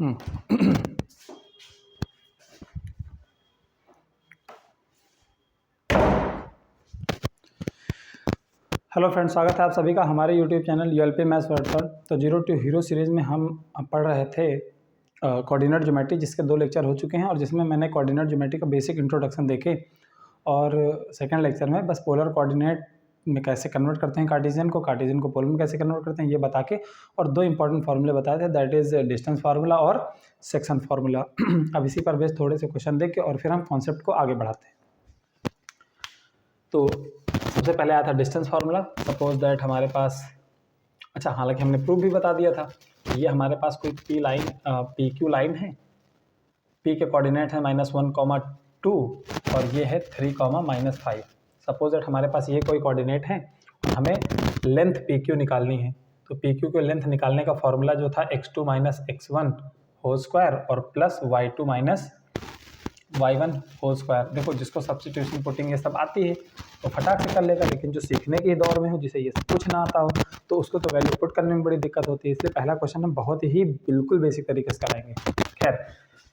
Hello friends, स्वागत है आप सभी का हमारे यूट्यूब चैनल यूएलपी मैथ्स वर्ड पर। तो 0 to हीरो सीरीज़ में हम पढ़ रहे थे कोऑर्डिनेट ज्योमेट्री, जिसके 2 लेक्चर हो चुके हैं और जिसमें मैंने कोऑर्डिनेट ज्योमेट्री का बेसिक इंट्रोडक्शन देखे। और सेकंड लेक्चर में बस पोलर कोऑर्डिनेट में कैसे कन्वर्ट करते हैं कार्टेशियन को पोलर में कैसे कन्वर्ट करते हैं ये बता के, और 2 इंपॉर्टेंट फार्मूले बताए थे, दैट इज़ डिस्टेंस फार्मूला और सेक्शन फार्मूला। अब इसी पर बेस थोड़े से क्वेश्चन देख के और फिर हम कॉन्सेप्ट को आगे बढ़ाते हैं। तो सबसे पहले आया था डिस्टेंस फार्मूला। सपोज दैट हमारे पास, अच्छा हालांकि हमने प्रूफ भी बता दिया था, ये हमारे पास कोई पी क्यू लाइन है, पी के कोऑर्डिनेट है -1, 2 और ये है 3, -5। सपोज दैट हमारे पास ये कोई कोऑर्डिनेट है और हमें लेंथ पी क्यू निकालनी है। तो पी क्यू को लेंथ निकालने का फॉर्मूला जो था x2 - x1 होल स्क्वायर और plus y2 - y1 whole square. देखो, जिसको सब्स्टिट्यूशन पुटिंग ये सब आती है तो फटाक से कर लेगा, लेकिन जो सीखने के दौर में हो, जिसे ये सब कुछ ना आता हो, तो उसको तो वैल्यू पुट करने में बड़ी दिक्कत होती है। इसलिए पहला क्वेश्चन हम बहुत ही बिल्कुल बेसिक तरीके से कराएंगे। खैर,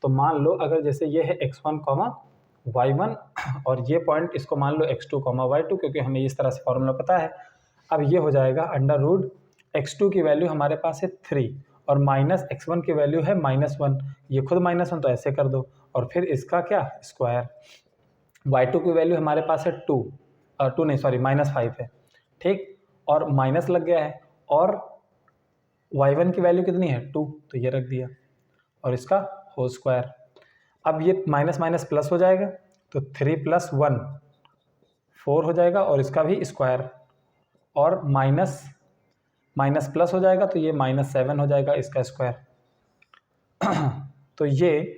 तो मान लो अगर जैसे ये है x1, y1 और ये पॉइंट इसको मान लो x2, y2, क्योंकि हमें इस तरह से फॉर्मूला पता है। अब ये हो जाएगा अंडर रूट x2 की वैल्यू हमारे पास है 3 और माइनस x1 की वैल्यू है -1। ये खुद -1 तो ऐसे कर दो और फिर इसका क्या स्क्वायर। y2 की वैल्यू हमारे पास है -5 है, ठीक, और माइनस लग गया है, और y1 की वैल्यू कितनी है 2, तो ये रख दिया और इसका होल स्क्वायर। अब ये माइनस माइनस प्लस हो जाएगा तो 3 + 1 4 हो जाएगा और इसका भी स्क्वायर, और माइनस माइनस प्लस हो जाएगा तो ये -7 हो जाएगा इसका स्क्वायर। तो ये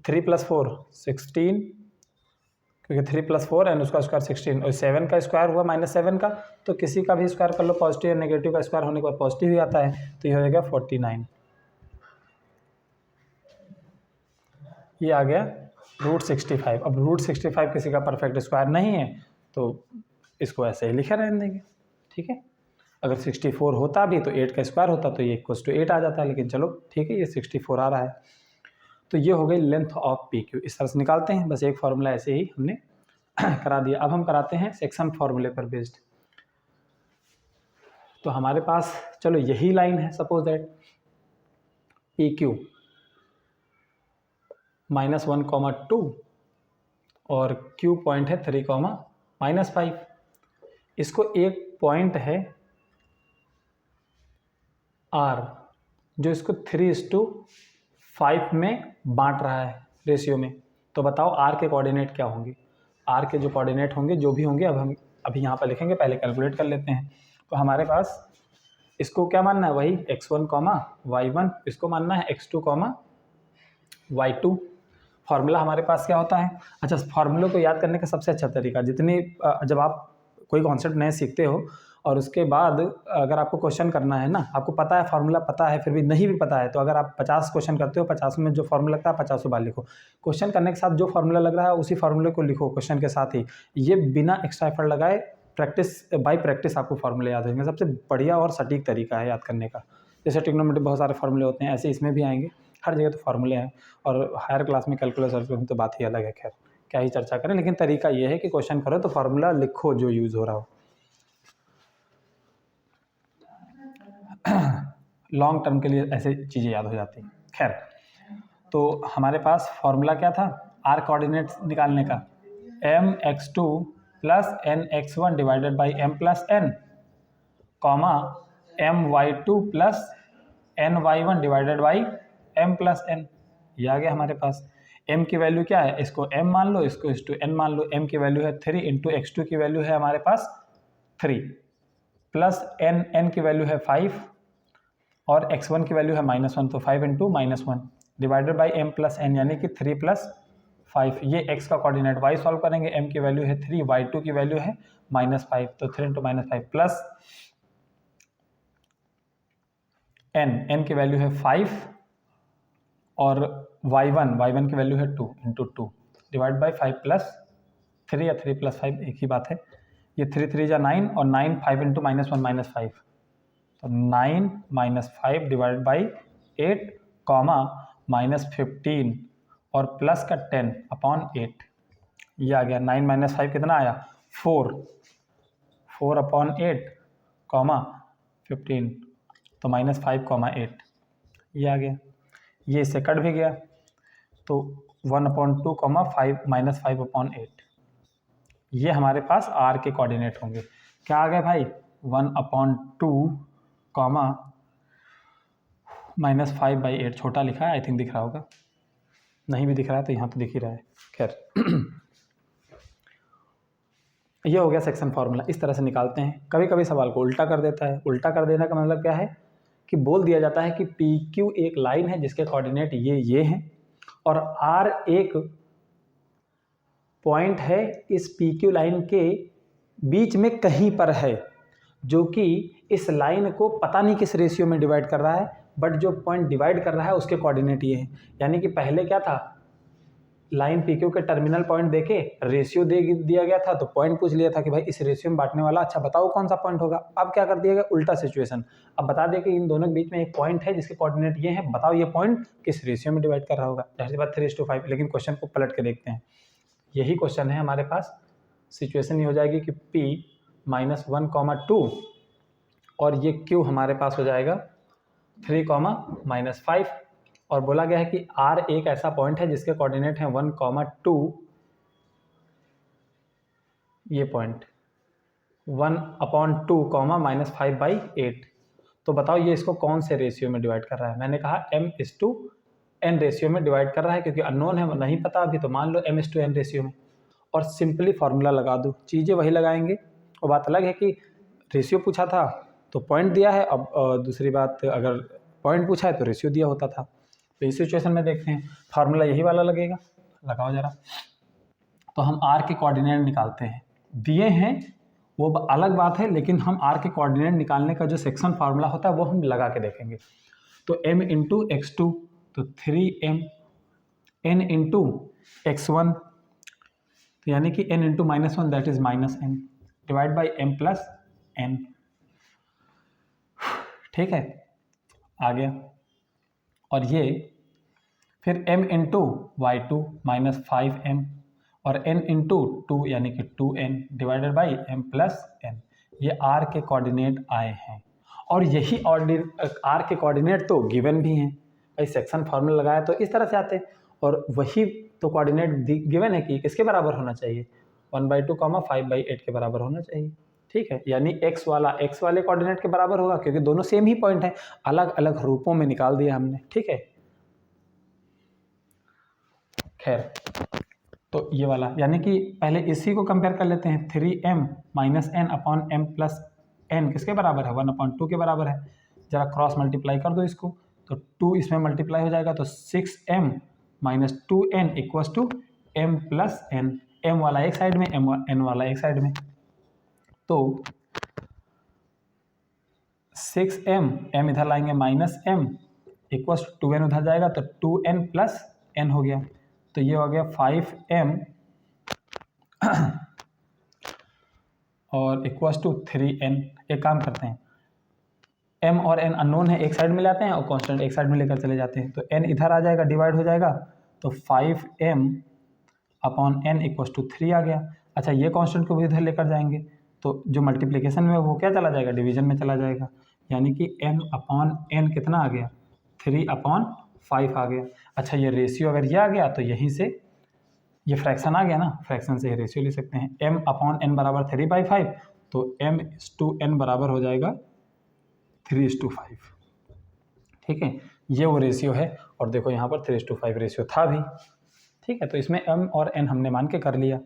3 + 4 16, क्योंकि 3 + 4 एंड उसका स्क्वायर 16 और 7 का स्क्वायर हुआ -7 का, तो किसी का भी स्क्वायर कर लो, पॉजिटिव या नेगेटिव का स्क्वायर होने के बाद पॉजिटिव ही आता है, तो ये हो जाएगा 49। ये आ गया √65। अब √65 किसी का परफेक्ट स्क्वायर नहीं है तो इसको ऐसे ही लिखे रहने देंगे, ठीक है। अगर 64 होता भी तो 8 का स्क्वायर होता तो ये =8 आ जाता है, लेकिन चलो ठीक है, ये 64 आ रहा है। तो ये हो गई लेंथ ऑफ पी क्यू। इस तरह से निकालते हैं, बस एक फार्मूला ऐसे ही हमने करा दिया। अब हम कराते हैं सेक्शन फार्मूले पर बेस्ड। तो हमारे पास चलो यही लाइन है, सपोज दैट पी क्यू -1, 2 और क्यू पॉइंट है 3, -5। इसको एक पॉइंट है R जो इसको 3:5 में बांट रहा है रेशियो में। तो बताओ R के कोऑर्डिनेट क्या होंगे। R के जो कोऑर्डिनेट होंगे, जो भी होंगे, अब हम अभी यहाँ पर लिखेंगे, पहले कैलकुलेट कर लेते हैं। तो हमारे पास इसको क्या मानना है, वही x1, y1, इसको मानना है x2, y2। फार्मूला हमारे पास क्या होता है, अच्छा फार्मूले को याद करने का सबसे अच्छा तरीका, जब आप कोई कॉन्सेप्ट नए सीखते हो और उसके बाद अगर आपको क्वेश्चन करना है ना, आपको पता है फार्मूला पता है, फिर भी नहीं भी पता है, तो अगर आप 50 क्वेश्चन करते हो, 50 में जो फार्मूला लगता है 50 बार लिखो। क्वेश्चन करने के साथ जो फार्मूला लग रहा है उसी फार्मूले को लिखो क्वेश्चन के साथ ही। ये बिना एक्स्ट्रा एफर्ट लगाए बाय प्रैक्टिस आपको फार्मूले याद होंगे। सबसे बढ़िया और सटीक तरीका है याद करने का। जैसे ट्रिग्नोमेट्री बहुत सारे फार्मूले होते हैं, ऐसे इसमें भी आएंगे, हर जगह तो फार्मूले हैं, और हायर क्लास में कैलकुलस तो बात ही अलग है। खैर, क्या ही चर्चा करें, लेकिन तरीका ये है कि क्वेश्चन करो तो फार्मूला लिखो जो यूज़ हो रहा हो। लॉन्ग टर्म के लिए ऐसे चीज़ें याद हो जाती हैं। खैर, तो हमारे पास फॉर्मूला क्या था आर कोऑर्डिनेट निकालने का, mx2 + nx1 divided by m + n, my2 + ny1 divided by m + n। ये आ गया हमारे पास। m की वैल्यू क्या है, इसको m मान लो, इसको n मान लो। m की वैल्यू है 3 × x2 की वैल्यू है हमारे पास 3 प्लस n की वैल्यू है 5 और x1 की वैल्यू है -1, तो 5 × -1 डिवाइडेड बाई m + n, यानी कि 3 + 5। ये x का कोऑर्डिनेट y सॉल्व करेंगे, m की वैल्यू है 3, y2 की वैल्यू है -5, तो 3 × -5 प्लस n की वैल्यू है 5 और y1 की वैल्यू है 2 × 2 डिवाइड बाई 5 + 3 या 3 + 5 एक ही बात है। ये 3 3 जा 9 और 9 5 × -1 -5, तो 9 - 5 डिवाइड बाई 8, -15 और प्लस का 10/8, ये आ गया। 9 - 5 कितना आया 4, 4/8 कॉमा 15 तो -5,8 ये आ गया। ये इससे कट भी गया तो 1/2 5 -5/8 ये हमारे पास r के कोऑर्डिनेट होंगे। क्या आ गए भाई 1/2 -5/8, छोटा लिखा है आई थिंक दिख रहा होगा, नहीं भी दिख रहा है तो यहाँ तो दिख ही रहा है। खैर ये हो गया सेक्शन फार्मूला। इस तरह से निकालते हैं। कभी कभी सवाल को उल्टा कर देता है। उल्टा कर देने का मतलब क्या है कि बोल दिया जाता है कि पी क्यू एक लाइन है जिसके कोऑर्डिनेट ये हैं और आर एक पॉइंट है इस पी क्यू लाइन के बीच में कहीं पर है, जो कि इस लाइन को पता नहीं किस रेशियो में डिवाइड कर रहा है, बट जो पॉइंट डिवाइड कर रहा है उसके कोऑर्डिनेट ये हैं। यानी कि पहले क्या था, लाइन पी क्यू के टर्मिनल पॉइंट देके रेशियो दे दिया गया था तो पॉइंट पूछ लिया था कि भाई इस रेशियो में बांटने वाला, अच्छा बताओ कौन सा पॉइंट होगा। अब क्या कर दिया गया, उल्टा सिचुएशन। अब बता दें कि इन दोनों के बीच में एक पॉइंट है जिसके कोऑर्डिनेट ये हैं, बताओ ये पॉइंट किस रेशियो में डिवाइड कर रहा होगा। जाहिर सी बात 3:5। लेकिन क्वेश्चन को पलट के देखते हैं। यही क्वेश्चन है हमारे पास। सिचुएशन ये हो जाएगी कि P -1,2 और ये Q हमारे पास हो जाएगा 3, -5 और बोला गया है कि R एक ऐसा पॉइंट है जिसके कोऑर्डिनेट हैं 1,2, ये पॉइंट 1/2 -5/8। तो बताओ ये इसको कौन से रेशियो में डिवाइड कर रहा है। मैंने कहा m/n रेशियो में डिवाइड कर रहा है क्योंकि अननोन है, नहीं पता अभी, तो मान लो m/n रेशियो में और सिंपली फार्मूला लगा दो। चीज़ें वही लगाएंगे। और बात अलग है कि रेशियो पूछा था तो पॉइंट दिया है, अब दूसरी बात अगर पॉइंट पूछा है तो रेशियो दिया होता था। तो इस सिचुएशन में देखते हैं फार्मूला यही वाला लगेगा, लगाओ ज़रा। तो हम r के कोऑर्डिनेट निकालते हैं। दिए हैं वो अलग बात है, लेकिन हम r के कोऑर्डिनेट निकालने का जो सेक्शन फार्मूला होता है वो हम लगा के देखेंगे। तो m × x2 तो 3m, n × x1 तो यानी कि n × -1 that is -n divide by m + n। ठीक है, आ गया। और ये फिर m × y2 -5m और n × 2 यानी कि 2n divided by m + n। ये r के कोऑर्डिनेट आए हैं और यही r के कोऑर्डिनेट तो गिवन भी हैं। भाई सेक्शन फार्मूला लगाया तो इस तरह से आते हैं और वही तो कोऑर्डिनेट गिवन है कि किसके बराबर होना चाहिए 1/2 5/8 के बराबर होना चाहिए। ठीक है, यानी x वाला x वाले कोऑर्डिनेट के बराबर होगा क्योंकि दोनों सेम ही पॉइंट है, अलग अलग रूपों में निकाल दिया हमने। ठीक है, खैर तो ये वाला यानी कि पहले इसी को कंपेयर कर लेते हैं। 3m - n/m + n किसके बराबर है 1/2 के बराबर है। जरा क्रॉस मल्टीप्लाई कर दो इसको तो 2 इसमें मल्टीप्लाई हो जाएगा तो 6m - 2n = m + n। m वाला एक साइड में, n वाला एक साइड में, तो 6m, m इधर लाएंगे -m = 2n उधर जाएगा तो 2n + n हो गया। तो ये हो गया 5m और = 3n। एक काम करते हैं, m और n अननोन है, एक साइड में लाते हैं और कांस्टेंट एक साइड में लेकर चले जाते हैं। तो n इधर आ जाएगा, डिवाइड हो जाएगा तो 5m/n = 3 आ गया। अच्छा, ये कांस्टेंट को भी इधर लेकर जाएंगे तो जो मल्टीप्लिकेशन में वो क्या चला जाएगा, डिवीजन में चला जाएगा। यानी कि m/n कितना आ गया 3/5 आ गया। अच्छा, ये रेशियो अगर ये आ गया तो यहीं से ये फ्रैक्शन आ गया ना, फ्रैक्शन से ये रेशियो ले सकते हैं। m/n बराबर 3/5 तो m/n बराबर हो जाएगा 3:5। ठीक है, ये वो रेशियो है और देखो यहाँ पर 3:5 रेशियो था भी। ठीक है, तो इसमें m और n हमने मान के कर लिया।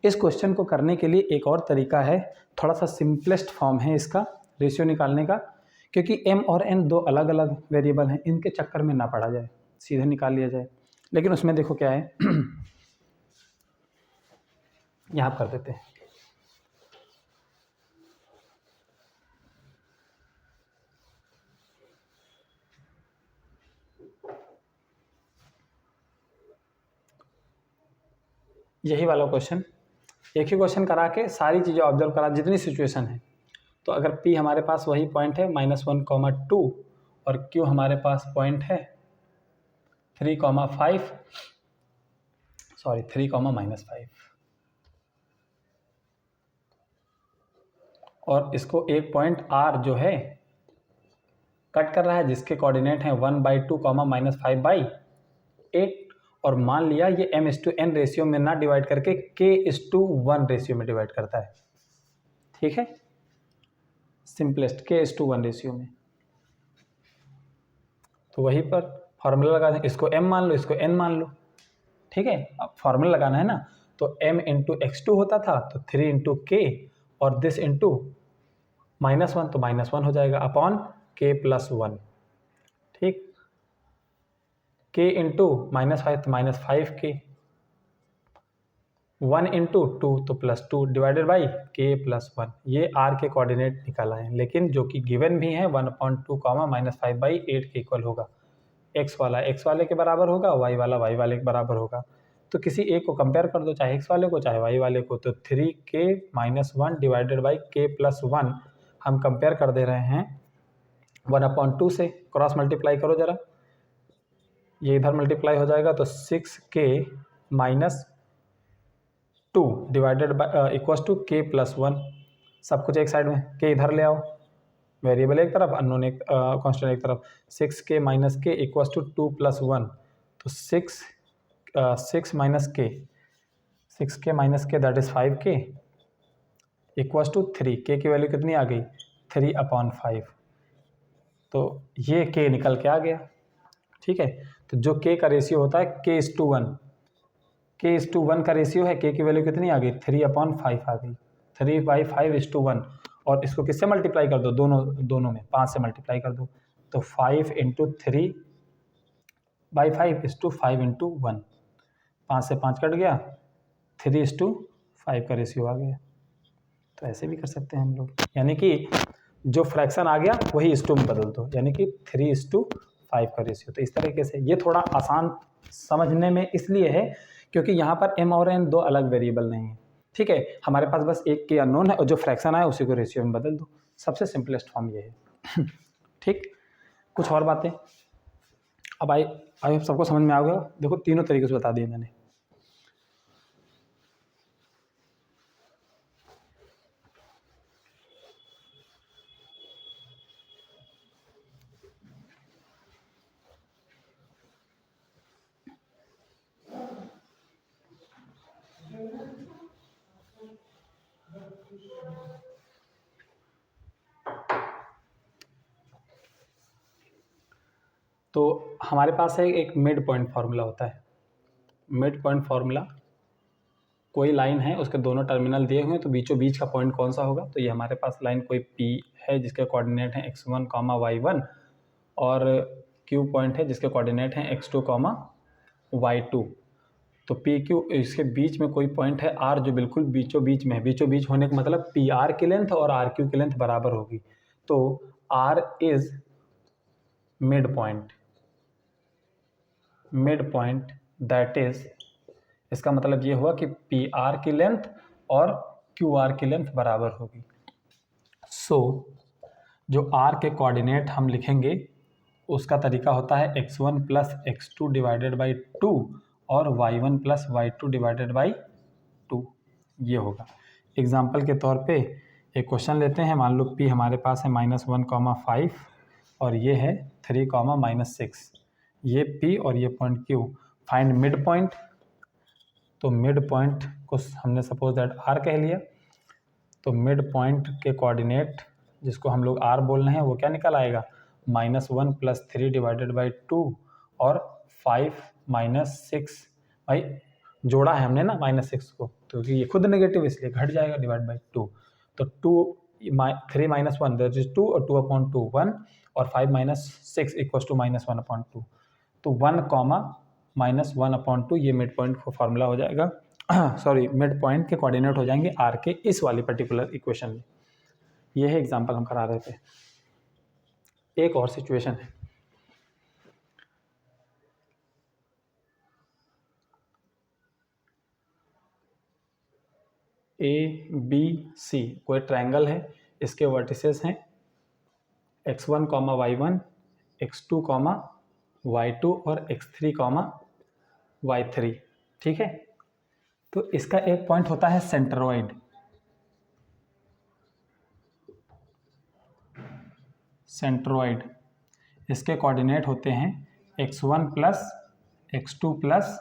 इस क्वेश्चन को करने के लिए एक और तरीका है, थोड़ा सा सिंपलेस्ट फॉर्म है इसका रेशियो निकालने का, क्योंकि m और n दो अलग अलग वेरिएबल हैं, इनके चक्कर में ना पड़ा जाए, सीधे निकाल लिया जाए। लेकिन उसमें देखो क्या है यहाँ कर देते हैं। यही वाला क्वेश्चन, एक ही क्वेश्चन करा के सारी चीज़ें ऑब्जर्व करा, जितनी सिचुएशन है। तो अगर P हमारे पास वही पॉइंट है -1, 2 और Q हमारे पास पॉइंट है 3,5 सॉरी 3,-5 और इसको एक पॉइंट R जो है कट कर रहा है जिसके कोऑर्डिनेट हैं 1/2, -5/8 और मान लिया ये m/n रेशियो में ना डिवाइड करके k/1 रेशियो में डिवाइड करता है। ठीक है, सिंपलेस्ट k/1 रेशियो में। तो वहीं पर फॉर्मूला लगा दें, इसको m मान लो, इसको n मान लो। ठीक है, अब फॉर्मूला लगाना है ना, तो m × x2 होता था तो 3 × k और दिस इंटू -1 तो -1 हो जाएगा अपॉन k + 1। ठीक, k × -5 तो -5k, 1 × 2 तो +2 डिवाइडेड बाई k + 1। ये r के कोऑर्डिनेट निकल आए हैं, लेकिन जो कि गिवन भी है 1/2, -5/8 के इक्वल होगा। x वाला x वाले के बराबर होगा, y वाला y वाले के बराबर होगा। तो किसी एक को कंपेयर कर दो, चाहे x वाले को चाहे y वाले को। तो 3k - 1 डिवाइडेड बाई k + 1 हम कंपेयर कर दे रहे हैं 1/2 से। क्रॉस मल्टीप्लाई करो ज़रा, ये इधर मल्टीप्लाई हो जाएगा तो 6k - 2 divided by equals to k + 1। सब कुछ एक साइड में, k इधर ले आओ, वेरिएबल एक तरफ, अननोन एक, कांस्टेंट एक तरफ। 6k - k इक्वल्स टू 2 + 1, तो 6 - k, 6k - k that is 5k equals to 3। k की वैल्यू कितनी आ गई? 3/5। तो ये k निकल के आ गया। ठीक है, तो जो k का रेशियो होता है k/1, k/1 का रेशियो है, k की वैल्यू कितनी आ गई? 3/5 आ गई, 3/5 और इसको किससे मल्टीप्लाई कर दो? दोनों में 5 से मल्टीप्लाई कर दो, तो 5 × 3/5 = 5 × 1। 5 से 5 कट गया, 3:5 का रेशियो आ गया। तो ऐसे भी कर सकते हैं हम लोग, यानी कि जो फ्रैक्शन आ गया वही इस टू में बदल दो, यानी कि 3:5 का रेशियो। तो इस तरीके से ये थोड़ा आसान समझने में इसलिए है क्योंकि यहाँ पर m और n दो अलग वेरिएबल नहीं है। ठीक है, हमारे पास बस एक के अननोन है और जो फ्रैक्शन आया उसी को रेशियो में बदल दो। सबसे सिंपलेस्ट फॉर्म ये है। ठीक, कुछ और बातें अब आई सबको समझ में आ गया। देखो तीनों तरीके से बता दिए मैंने। तो हमारे पास है एक मिड पॉइंट फार्मूला होता है। मिड पॉइंट फार्मूला, कोई लाइन है, उसके दोनों टर्मिनल दिए हुए हैं, तो बीचों बीच का पॉइंट कौन सा होगा? तो ये हमारे पास लाइन कोई P है जिसके कोऑर्डिनेट हैं x1, y1 और Q पॉइंट है जिसके कोऑर्डिनेट हैं x2, y2। तो PQ, इसके बीच में कोई पॉइंट है R जो बिल्कुल बीचों बीच में है। बीचों बीच होने का मतलब PR की लेंथ और RQ की लेंथ बराबर होगी। तो R is mid point that is, इसका मतलब ये हुआ कि PR की लेंथ और QR की लेंथ बराबर होगी। सो जो R के कोऑर्डिनेट हम लिखेंगे उसका तरीका होता है x1 + x2 डिवाइडेड बाई 2 और y1 + y2 डिवाइडेड बाई 2, ये होगा। एग्जाम्पल के तौर पे एक क्वेश्चन लेते हैं। मान लो P हमारे पास है -1, 5 और ये है 3, -6। ये P और ये point Q। Find mid point. तो मिड पॉइंट को हमने सपोज दैट R कह लिया। तो मिड पॉइंट के कोऑर्डिनेट जिसको हम लोग R बोल रहे हैं वो क्या निकल आएगा? -1 + 3 डिवाइडेड बाई 2 और 5 - 6। भाई जोड़ा है हमने ना -6 को, तो ये खुद नेगेटिव इसलिए घट जाएगा, डिवाइड बाई 2। तो 3 - 1 दैट इज 2 और 2/2 1 और 5 - 6 इक्वल्स टू -1/2। तो 1, -1/2 ये मिड पॉइंट का फार्मूला हो जाएगा। सॉरी, मिड पॉइंट के कोऑर्डिनेट हो जाएंगे R के इस वाली पर्टिकुलर इक्वेशन में। ये है एग्जांपल हम करा रहे थे। एक और सिचुएशन है, ABC कोई ट्रायंगल है, इसके वर्टिसेस हैं x1, y1, x2, y2 और x3 कॉमा y3, ठीक है। तो इसका एक पॉइंट होता है सेंट्रोइड, सेंट्रोइड इसके कोऑर्डिनेट होते हैं x1 plus x2 plus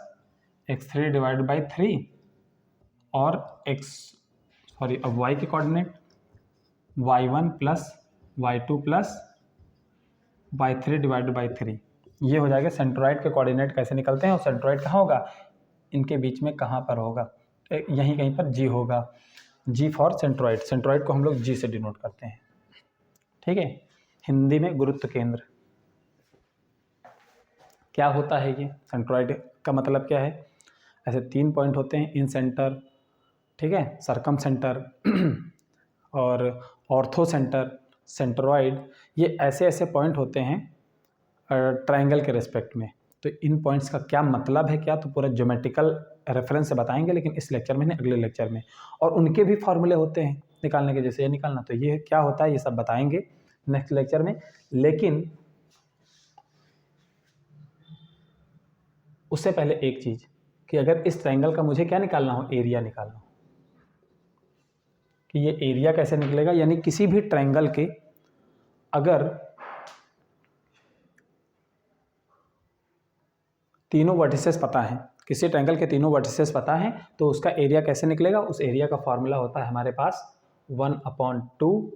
x3 divide by 3 और अब y के coordinate y1 plus y2 plus y3 divide by 3। ये हो जाएगा सेंट्रोइड के कोऑर्डिनेट कैसे निकलते हैं और सेंट्रोइड कहाँ होगा, इनके बीच में कहाँ पर होगा, यहीं कहीं पर G होगा, G फॉर सेंट्रोइड। सेंट्रोइड को हम लोग G से डिनोट करते हैं, ठीक है। हिंदी में गुरुत्व केंद्र। क्या होता है ये सेंट्रोइड का मतलब क्या है, ऐसे 3 पॉइंट होते हैं, इन सेंटर, ठीक है, सरकम सेंटर और ऑर्थो सेंटर, सेंट्रोइड। ये ऐसे ऐसे पॉइंट होते हैं ट्रायंगल के रेस्पेक्ट में। तो इन पॉइंट्स का क्या मतलब है, क्या तो पूरा ज्योमेट्रिकल रेफरेंस से बताएंगे, लेकिन इस लेक्चर में नहीं, अगले लेक्चर में। और उनके भी फॉर्मूले होते हैं निकालने के, जैसे ये निकालना, तो ये क्या होता है ये सब बताएंगे नेक्स्ट लेक्चर में। लेकिन उससे पहले एक चीज़ कि अगर इस ट्रायंगल का मुझे क्या निकालना हो, एरिया निकालना हो, कि ये एरिया कैसे निकलेगा, यानी किसी भी ट्रायंगल के अगर तीनों वर्टिसेस पता है, किसी ट्रायंगल के तीनों वर्टिसेस पता है, तो उसका एरिया कैसे निकलेगा। उस एरिया का फॉर्मूला होता है हमारे पास 1/2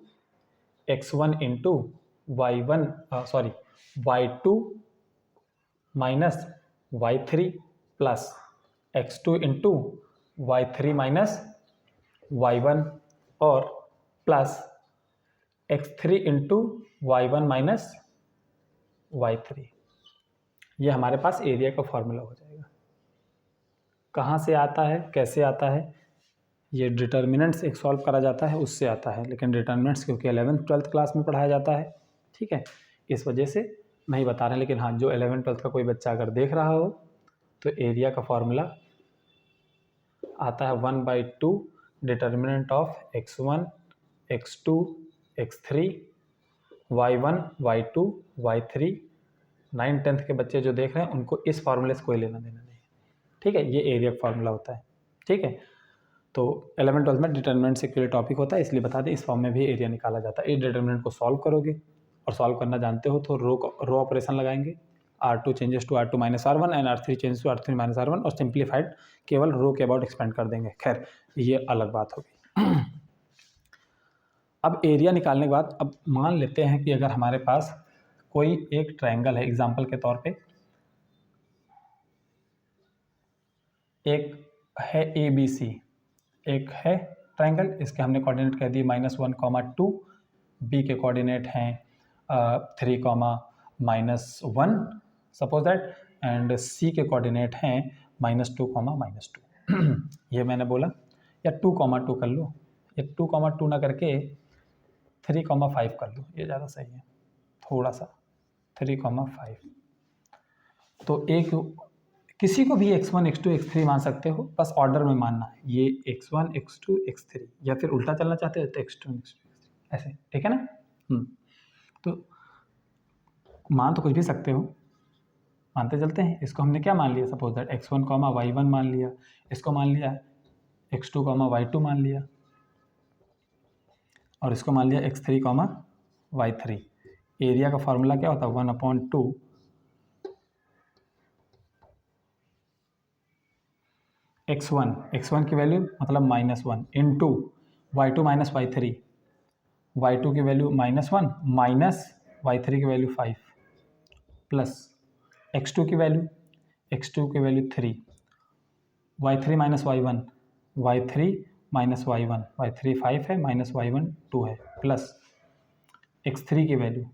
x1 into y2 minus y3 plus x2 into y3 minus y1 और plus x3 into y1 minus y3। ये हमारे पास एरिया का फॉर्मूला हो जाएगा। कहाँ से आता है, कैसे आता है, ये डिटर्मिनेंट्स एक सॉल्व करा जाता है उससे आता है, लेकिन डिटर्मिनेंट्स क्योंकि 11th 12th क्लास में पढ़ाया जाता है, ठीक है, इस वजह से नहीं बता रहे। लेकिन हाँ, जो 11th 12th का कोई बच्चा अगर देख रहा हो तो एरिया का फॉर्मूला आता है 1/2 determinant of x1 x2 x3 y1 y2 y3। 9th 10th के बच्चे जो देख रहे हैं उनको इस फार्मूले से कोई लेना देना नहीं, ठीक है। ये एरिया का फार्मूला होता है, ठीक है। तो 11th 12th में डिटर्मिनेंट से क्लियर टॉपिक होता है, इसलिए बता दें इस फॉर्म में भी एरिया निकाला जाता है। इस डिटर्मिनेंट को सॉल्व करोगे और सॉल्व करना जानते हो तो रो ऑपरेशन लगाएंगे, R2 changes to R2 minus R1 and R3 changes to R3 minus R1 और सिंप्लीफाइड केवल रो के अबाउट एक्सपेंड कर देंगे। खैर ये अलग बात होगी। अब एरिया निकालने के बाद अब मान लेते हैं कि अगर हमारे पास कोई एक ट्रायंगल है, एग्जाम्पल के तौर पे एक है ABC, एक है ट्रायंगल, इसके हमने कोऑर्डिनेट कह दिए -1, 2, बी के कोऑर्डिनेट हैं 3, -1 सपोज दैट, एंड सी के कोऑर्डिनेट हैं -2, -2। ये मैंने बोला, या 2, 2 कर लो, या 2, 2 ना करके 3, 5 कर लो, ये ज़्यादा सही है थोड़ा सा, 3, 5। तो एक किसी को भी x1 x2 x3 मान सकते हो, बस ऑर्डर में मानना है, ये x1 x2 x3, या फिर उल्टा चलना चाहते हो तो x2 x3 ऐसे, ठीक है ना। तो मान तो कुछ भी सकते हो, मानते चलते हैं। इसको हमने क्या मान लिया, सपोज दैट x1, y1 मान लिया, इसको मान लिया x2, y2 मान लिया, और इसको मान लिया x3, y3। एरिया का फॉर्मूला क्या होता है, 1/2 x1 की वैल्यू मतलब -1 into y2 minus y3, y2 की वैल्यू -1 माइनस y3 की वैल्यू 5 प्लस x2 की value 3, y3 minus y1, y3 minus y1, y3 5 है माइनस y1 2 है, प्लस x3 की वैल्यू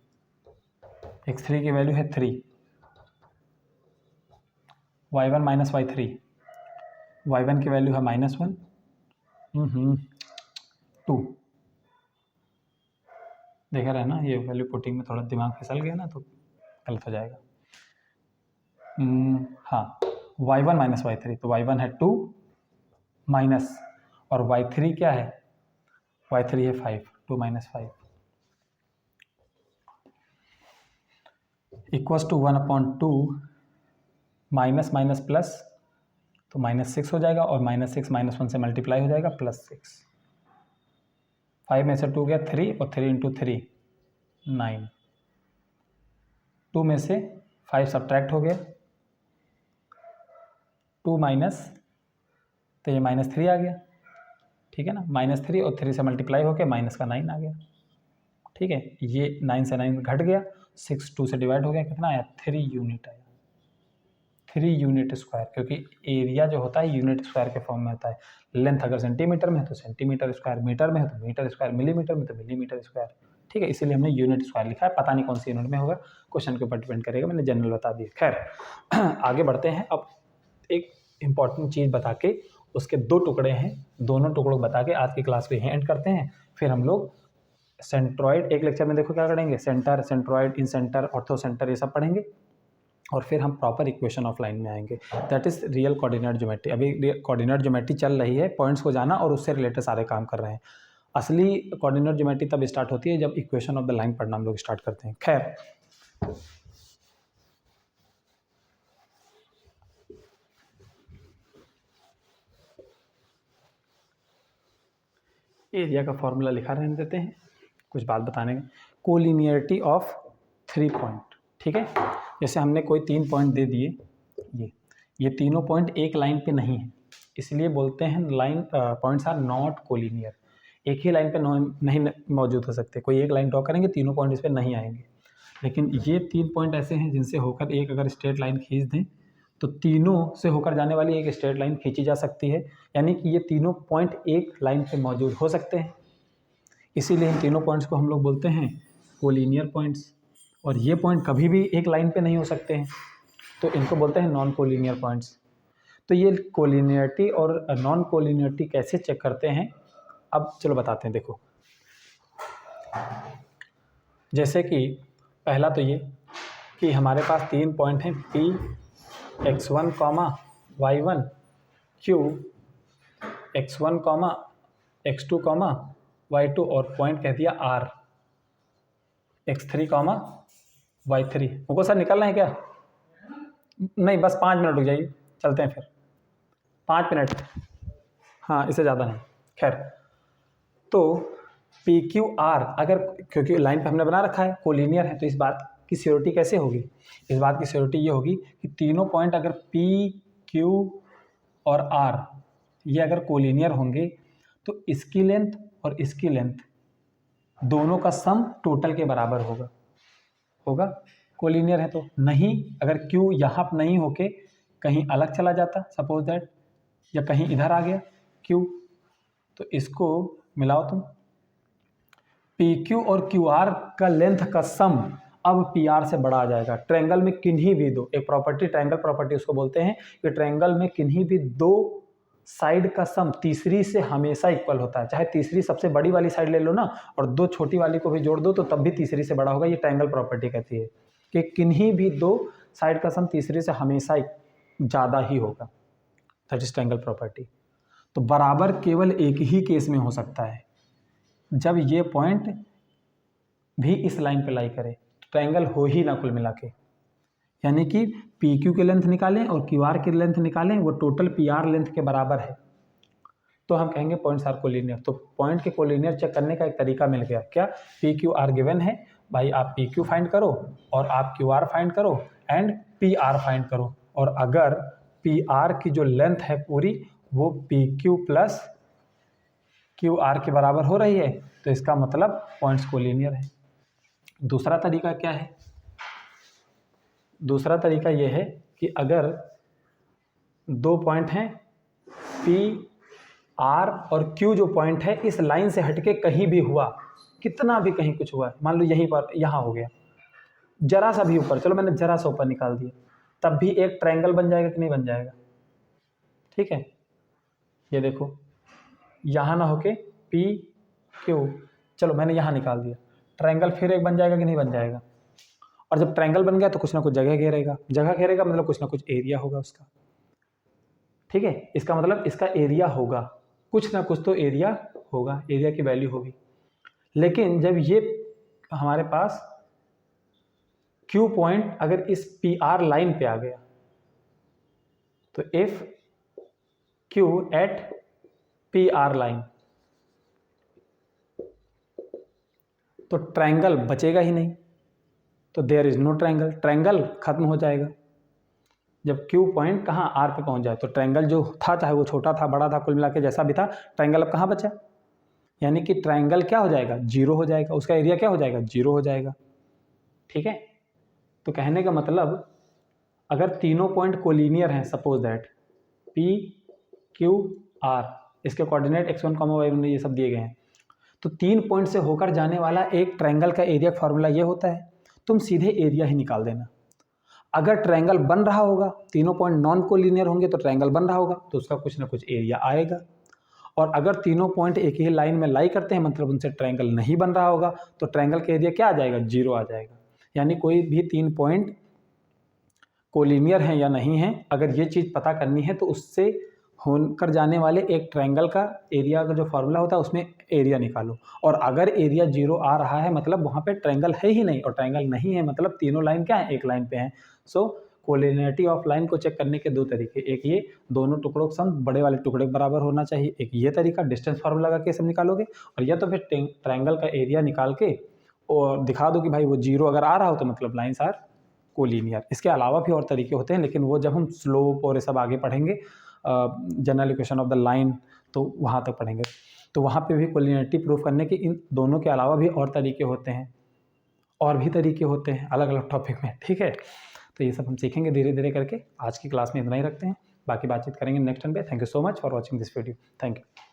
है 3, y1 माइनस y3, y1 की वैल्यू है -1 2। देखा रहे ना, ये वैल्यू पुटिंग में थोड़ा दिमाग फिसल गया ना तो गलत हो जाएगा। हाँ, y1 माइनस y3, तो y1 है 2 माइनस, और y3 क्या है, y3 है 5, 2 minus 5। Equals to 1/2 minus minus plus, तो -6 हो जाएगा और -6 -1 से मल्टीप्लाई हो जाएगा +6। 5 में से 2 गया 3 और 3 × 3 9। 2 में से 5 सब्ट्रैक्ट हो गया, 2 माइनस, तो ये -3 आ गया, ठीक है ना। -3 और 3 से मल्टीप्लाई होकर माइनस का 9 आ गया, ठीक है। ये 9 से 9 घट गया, 6 2 से डिवाइड हो गया, कितना आया 3 यूनिट आया, 3 यूनिट स्क्वायर, क्योंकि एरिया जो होता है यूनिट स्क्वायर के फॉर्म में होता है। लेंथ अगर सेंटीमीटर में है तो सेंटीमीटर स्क्वायर, मीटर में है तो मीटर स्क्वायर, मिलीमीटर में तो मिलीमीटर स्क्वायर, ठीक है। इसीलिए हमने यूनिट स्क्वायर लिखा है, पता नहीं कौन सी यूनिट में होगा, क्वेश्चन के ऊपर डिपेंड करेगा, मैंने जनरल बता दिया। खैर आगे बढ़ते हैं। अब एक इम्पॉर्टेंट चीज़ बता के, उसके 2 टुकड़े हैं, दोनों टुकड़ों को बता के आज की क्लास को यहीं एंड करते हैं। फिर हम लोग सेंट्रॉइड एक लेक्चर में देखो क्या करेंगे, सेंटर, सेंट्रॉइड, इन सेंटर, ऑर्थो सेंटर, ये सब पढ़ेंगे। और फिर हम प्रॉपर इक्वेशन ऑफ लाइन में आएंगे, that is real coordinate geometry. अभी कोऑर्डिनेट ज्योमेट्री चल रही है, पॉइंट्स को जाना और उससे रिलेटेड सारे काम कर रहे हैं। असली कोऑर्डिनेट ज्योमेट्री तब स्टार्ट होती है जब इक्वेशन ऑफ द लाइन पढ़ना हम लोग स्टार्ट करते हैं। खैर एरिया का फॉर्मूला लिखा रहने देते हैं, कुछ बात बताने का। कोलिनियरिटी ऑफ 3 पॉइंट, ठीक है। जैसे हमने कोई 3 पॉइंट दे दिए, ये तीनों पॉइंट एक लाइन पे नहीं है, इसलिए बोलते हैं line points are not collinear. एक ही लाइन पे नहीं मौजूद हो सकते, कोई एक लाइन ड्रॉ करेंगे तीनों पॉइंट इस पर नहीं आएंगे। लेकिन ये 3 पॉइंट ऐसे हैं जिनसे होकर एक अगर स्ट्रेट लाइन खींच दें तो तीनों से होकर जाने वाली एक स्ट्रेट लाइन खींची जा सकती है, यानी कि ये तीनों पॉइंट एक लाइन पे मौजूद हो सकते हैं। इसीलिए इन तीनों पॉइंट्स को हम लोग बोलते हैं कोलिनियर पॉइंट्स। और ये पॉइंट कभी भी एक लाइन पे नहीं हो सकते हैं, तो इनको बोलते हैं नॉन कोलिनियर पॉइंट्स। तो ये कोलिनियरिटी और नॉन कोलिनियरिटी कैसे चेक करते हैं, अब चलो बताते हैं। देखो जैसे कि पहला तो ये कि हमारे पास 3 पॉइंट हैं P, x1, y1, Q, x1, x2, y2 और पॉइंट कह दिया R, x3, y3। मुझको सर निकलना है क्या? नहीं, बस 5 मिनट रुक जाइए, चलते हैं फिर 5 मिनट, हाँ इससे ज़्यादा नहीं। खैर तो PQR अगर, क्योंकि लाइन पे हमने बना रखा है कोलिनियर है, तो इस बात की श्योरिटी कैसे होगी? इस बात की श्योरिटी ये होगी कि तीनों पॉइंट अगर P, Q और R ये अगर कोलिनियर होंगे तो इसकी लेंथ और इसकी लेंथ दोनों का सम टोटल के बराबर होगा। कोलिनियर है तो नहीं, अगर Q यहाँ पर नहीं होके कहीं अलग चला जाता सपोज दैट, या कहीं इधर आ गया Q, तो इसको मिलाओ तुम, PQ और QR का लेंथ का सम अब PR से बड़ा आ जाएगा। ट्रायंगल में किन्हीं भी दो, एक प्रॉपर्टी ट्रायंगल प्रॉपर्टी उसको बोलते हैं कि ट्रायंगल में किन्हीं भी दो साइड का सम तीसरी से हमेशा इक्वल होता है। चाहे तीसरी सबसे बड़ी वाली साइड ले लो ना और 2 छोटी वाली को भी जोड़ दो तो तब भी तीसरी से बड़ा होगा। ये ट्रायंगल प्रॉपर्टी कहती है कि किन्हीं भी 2 साइड का सम तीसरी से हमेशा ज़्यादा ही होगा, दैट इज ट्रायंगल प्रॉपर्टी। तो बराबर केवल एक ही केस में हो सकता है, जब ये पॉइंट भी इस लाइन पे लाई करे, ट्रायंगल हो ही ना कुल मिला के। यानी कि PQ की लेंथ निकालें और QR की लेंथ निकालें, वो टोटल PR लेंथ के बराबर है, तो हम कहेंगे पॉइंट्स आर कोलिनियर। तो पॉइंट के कोलिनियर चेक करने का एक तरीका मिल गया, क्या? PQR गिवन है भाई, आप PQ फाइंड करो और आप QR फाइंड करो एंड PR फाइंड करो, और अगर PR की जो लेंथ है पूरी वो PQ प्लस QR के बराबर हो रही है तो इसका मतलब पॉइंट्स कोलिनियर है। दूसरा तरीका क्या है? दूसरा तरीका ये है कि अगर 2 पॉइंट हैं P, R और Q, जो पॉइंट है इस लाइन से हटके कहीं भी हुआ, कितना भी कहीं कुछ हुआ, मान लो यहीं पर यहाँ हो गया, जरा सा भी ऊपर, चलो मैंने जरा सा ऊपर निकाल दिया, तब भी एक ट्रायंगल बन जाएगा कि नहीं बन जाएगा? ठीक है, ये देखो यहाँ ना होके P, Q, चलो मैंने यहाँ निकाल दिया, ट्रायंगल फिर एक बन जाएगा कि नहीं बन जाएगा? और जब ट्रायंगल बन गया तो कुछ ना कुछ जगह घेरेगा, जगह घेरेगा मतलब कुछ ना कुछ एरिया होगा उसका। ठीक है, इसका मतलब इसका एरिया होगा, कुछ ना कुछ तो एरिया होगा, एरिया की वैल्यू होगी। लेकिन जब ये हमारे पास Q पॉइंट अगर इस PR लाइन पे आ गया तो if Q at PR line तो ट्रायंगल बचेगा ही नहीं, तो there is no triangle, triangle खत्म हो जाएगा। जब Q पॉइंट कहाँ R पे पहुंच जाए तो ट्रायंगल जो था, चाहे वो छोटा था बड़ा था कुल मिला के जैसा भी था, ट्रायंगल अब कहाँ बचा, यानी कि ट्रायंगल क्या हो जाएगा, जीरो हो जाएगा, उसका एरिया क्या हो जाएगा, जीरो हो जाएगा। ठीक है, तो कहने का मतलब अगर तीनों पॉइंट कोलिनियर हैं, suppose that P Q R, इसके कोऑर्डिनेट x1, y1 ये सब दिए गए हैं, तो 3 पॉइंट से होकर जाने वाला एक ट्रायंगल का एरिया फॉर्मूला ये होता है, तुम सीधे एरिया ही निकाल देना। अगर ट्रायंगल बन रहा होगा, तीनों पॉइंट नॉन कोलिनियर होंगे तो ट्रायंगल बन रहा होगा तो उसका कुछ ना कुछ एरिया आएगा। और अगर तीनों पॉइंट एक ही लाइन में लाई करते हैं, मतलब उनसे ट्रायंगल नहीं बन रहा होगा, तो ट्रायंगल का एरिया क्या आ जाएगा, जीरो आ जाएगा। यानी कोई भी 3 पॉइंट कोलिनियर हैं या नहीं हैं, अगर ये चीज़ पता करनी है तो उससे होकर जाने वाले एक ट्रायंगल का एरिया का जो फॉर्मूला होता है उसमें एरिया निकालो। और अगर एरिया जीरो आ रहा है मतलब वहाँ पे ट्रायंगल है ही नहीं, और ट्रायंगल नहीं है मतलब तीनों लाइन क्या है, एक लाइन पे हैं। सो कोलिनियरिटी ऑफ लाइन को चेक करने के दो तरीके, एक ये दोनों टुकड़ों का सम बड़े वाले टुकड़े के बराबर होना चाहिए, एक ये तरीका डिस्टेंस फार्मूला लगा के सब निकालोगे, और या तो फिर ट्रायंगल का एरिया निकाल के और दिखा दो कि भाई वो जीरो अगर आ रहा हो तो मतलब लाइन्स आर कोलिनियर। इसके अलावा भी और तरीके होते हैं, लेकिन वो जब हम स्लोप और ये सब आगे पढ़ेंगे, general equation of the line, तो वहाँ तक पढ़ेंगे, तो वहाँ पे भी कोलिनियरिटी प्रूव करने के इन दोनों के अलावा भी और तरीके होते हैं, और भी तरीके होते हैं अलग अलग टॉपिक में। ठीक है, तो ये सब हम सीखेंगे धीरे धीरे करके। आज की क्लास में इतना ही रखते हैं, बाकी बातचीत करेंगे नेक्स्ट टाइम पे। Thank you so much for watching this video. Thank you.